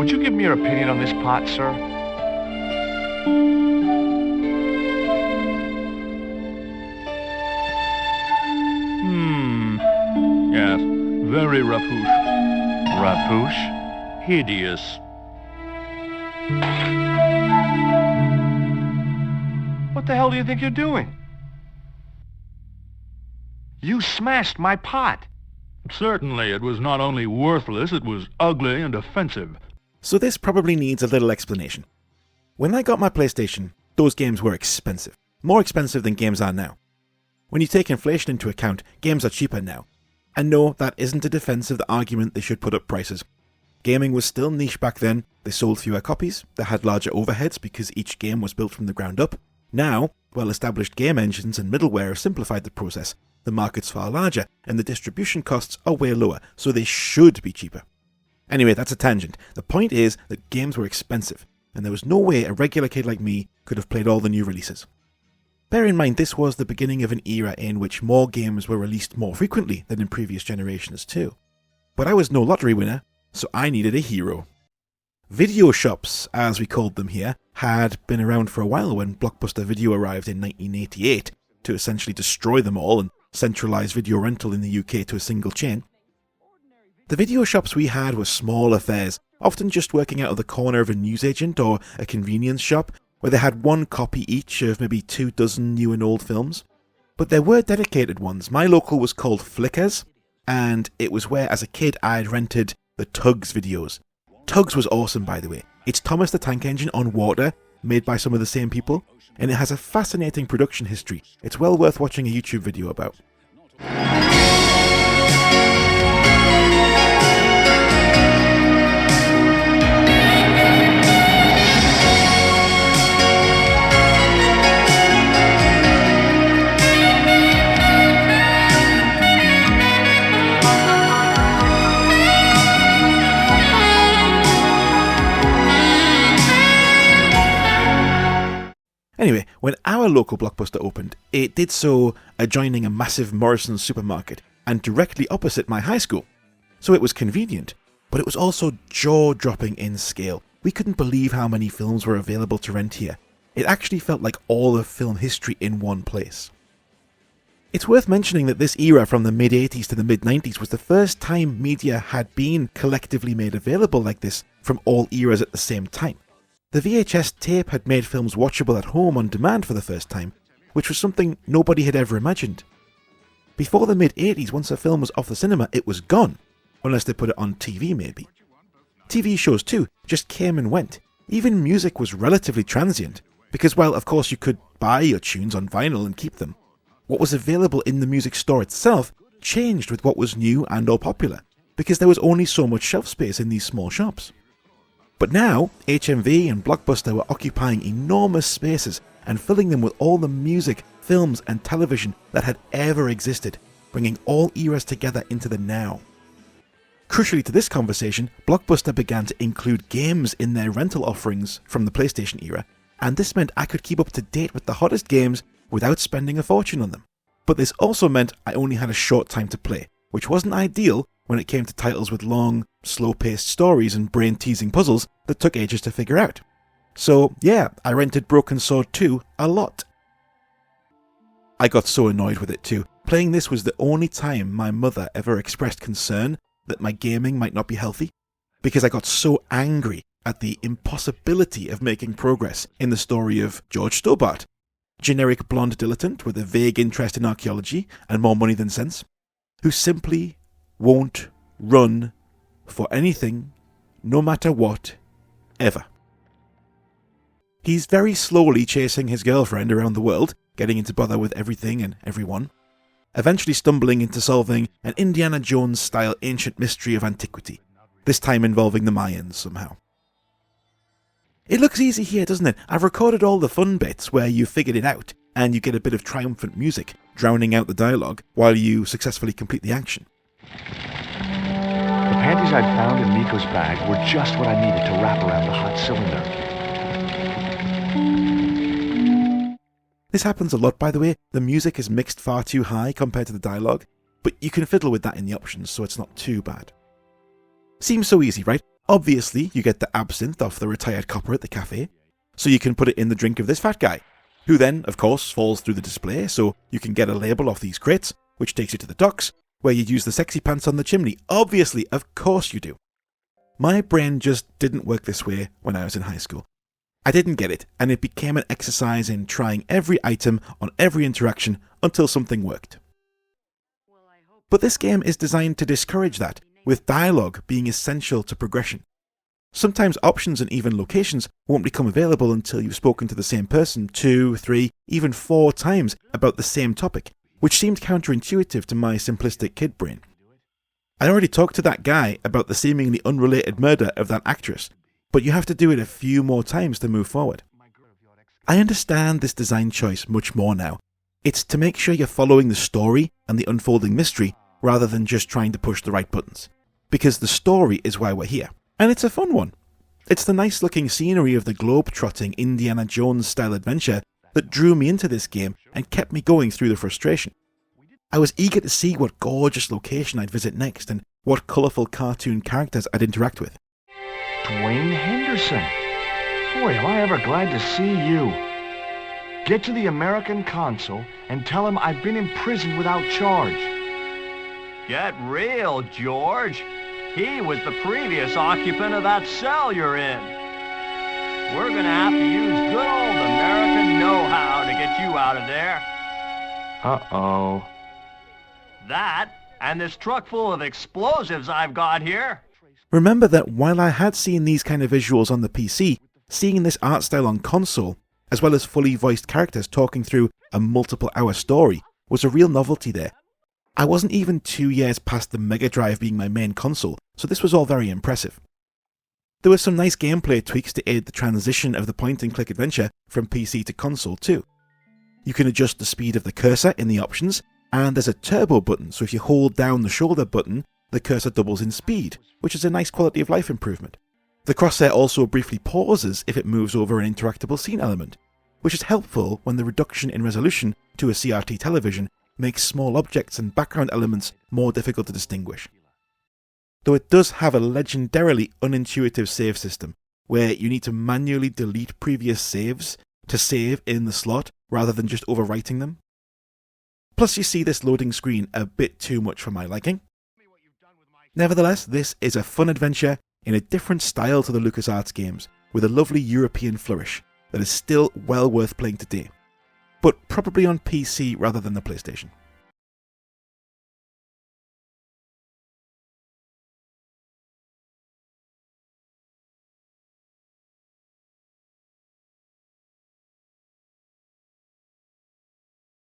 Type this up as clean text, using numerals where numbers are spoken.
Would you give me your opinion on this pot, sir? Yes, very rapuche. Rapouche? Hideous. What the hell do you think you're doing? You smashed my pot. Certainly, it was not only worthless, it was ugly and offensive. So this probably needs a little explanation. When I got my PlayStation, those games were expensive. More expensive than games are now. When you take inflation into account, games are cheaper now. And no, that isn't a defense of the argument they should put up prices. Gaming was still niche back then, they sold fewer copies, they had larger overheads because each game was built from the ground up. Now, well-established game engines and middleware have simplified the process. The market's far larger, and the distribution costs are way lower, so they should be cheaper. Anyway, that's a tangent. The point is that games were expensive, and there was no way a regular kid like me could have played all the new releases. Bear in mind this was the beginning of an era in which more games were released more frequently than in previous generations too. But I was no lottery winner, so I needed a hero. Video shops, as we called them here, had been around for a while when Blockbuster Video arrived in 1988 to essentially destroy them all and centralise video rental in the UK to a single chain. The video shops we had were small affairs, often just working out of the corner of a newsagent or a convenience shop, where they had one copy each of maybe 24 new and old films. But there were dedicated ones. My local was called Flickers, and it was where as a kid I'd rented the Tugs videos. Tugs was awesome, by the way. It's Thomas the Tank Engine on water, made by some of the same people, and it has a fascinating production history. It's well worth watching a YouTube video about. Anyway, when our local Blockbuster opened, it did so adjoining a massive Morrison's supermarket and directly opposite my high school. So it was convenient, but it was also jaw-dropping in scale. We couldn't believe how many films were available to rent here. It actually felt like all of film history in one place. It's worth mentioning that this era from the mid-80s to the mid-90s was the first time media had been collectively made available like this from all eras at the same time. The VHS tape had made films watchable at home on demand for the first time, which was something nobody had ever imagined. Before the mid-80s, once a film was off the cinema, it was gone, unless they put it on TV maybe. TV shows too just came and went. Even music was relatively transient, because while of course you could buy your tunes on vinyl and keep them, what was available in the music store itself changed with what was new and or popular, because there was only so much shelf space in these small shops. But now, HMV and Blockbuster were occupying enormous spaces and filling them with all the music, films and television that had ever existed, bringing all eras together into the now. Crucially to this conversation, Blockbuster began to include games in their rental offerings from the PlayStation era, and this meant I could keep up to date with the hottest games without spending a fortune on them. But this also meant I only had a short time to play, which wasn't ideal when it came to titles with long, slow-paced stories and brain-teasing puzzles that took ages to figure out. So yeah, I rented Broken Sword 2 a lot. I got so annoyed with it too. Playing this was the only time my mother ever expressed concern that my gaming might not be healthy, because I got so angry at the impossibility of making progress in the story of George Stobart, generic blonde dilettante with a vague interest in archaeology and more money than sense, who simply won't run for anything, no matter what, ever. He's very slowly chasing his girlfriend around the world, getting into bother with everything and everyone, eventually stumbling into solving an Indiana Jones-style ancient mystery of antiquity, this time involving the Mayans somehow. It looks easy here, doesn't it? I've recorded all the fun bits where you figured it out, and you get a bit of triumphant music drowning out the dialogue while you successfully complete the action. The panties I'd found in Miko's bag were just what I needed to wrap around the hot cylinder. This happens a lot, by the way. The music is mixed far too high compared to the dialogue, but you can fiddle with that in the options, so it's not too bad. Seems so easy, right? Obviously, you get the absinthe off the retired copper at the cafe, so you can put it in the drink of this fat guy, who then, of course, falls through the display, so you can get a label off these crates, which takes you to the docks, where you use the sexy pants on the chimney. Obviously, of course you do. My brain just didn't work this way when I was in high school. I didn't get it, and it became an exercise in trying every item on every interaction until something worked. But this game is designed to discourage that, with dialogue being essential to progression. Sometimes options and even locations won't become available until you've spoken to the same person 2, 3, even 4 times about the same topic, which seemed counterintuitive to my simplistic kid brain. I already talked to that guy about the seemingly unrelated murder of that actress, but you have to do it a few more times to move forward. I understand this design choice much more now. It's to make sure you're following the story and the unfolding mystery rather than just trying to push the right buttons. Because the story is why we're here. And it's a fun one. It's the nice looking scenery of the globe-trotting Indiana Jones style adventure that drew me into this game and kept me going through the frustration. I was eager to see what gorgeous location I'd visit next and what colourful cartoon characters I'd interact with. Dwayne Henderson. Boy, am I ever glad to see you. Get to the American consul and tell him I've been imprisoned without charge. Get real, George. He was the previous occupant of that cell you're in. We're gonna have to use good old American know-how to get you out of there. Uh-oh. That, and this truck full of explosives I've got here. Remember that while I had seen these kind of visuals on the PC, seeing this art style on console, as well as fully voiced characters talking through a multiple-hour story, was a real novelty there. I wasn't even 2 years past the Mega Drive being my main console, so this was all very impressive. There were some nice gameplay tweaks to aid the transition of the point-and-click adventure from PC to console too. You can adjust the speed of the cursor in the options, and there's a turbo button, so if you hold down the shoulder button, the cursor doubles in speed, which is a nice quality of life improvement. The crosshair also briefly pauses if it moves over an interactable scene element, which is helpful when the reduction in resolution to a CRT television makes small objects and background elements more difficult to distinguish. Though it does have a legendarily unintuitive save system, where you need to manually delete previous saves to save in the slot rather than just overwriting them. Plus you see this loading screen a bit too much for my liking. Nevertheless, this is a fun adventure in a different style to the LucasArts games, with a lovely European flourish that is still well worth playing today, but probably on PC rather than the PlayStation.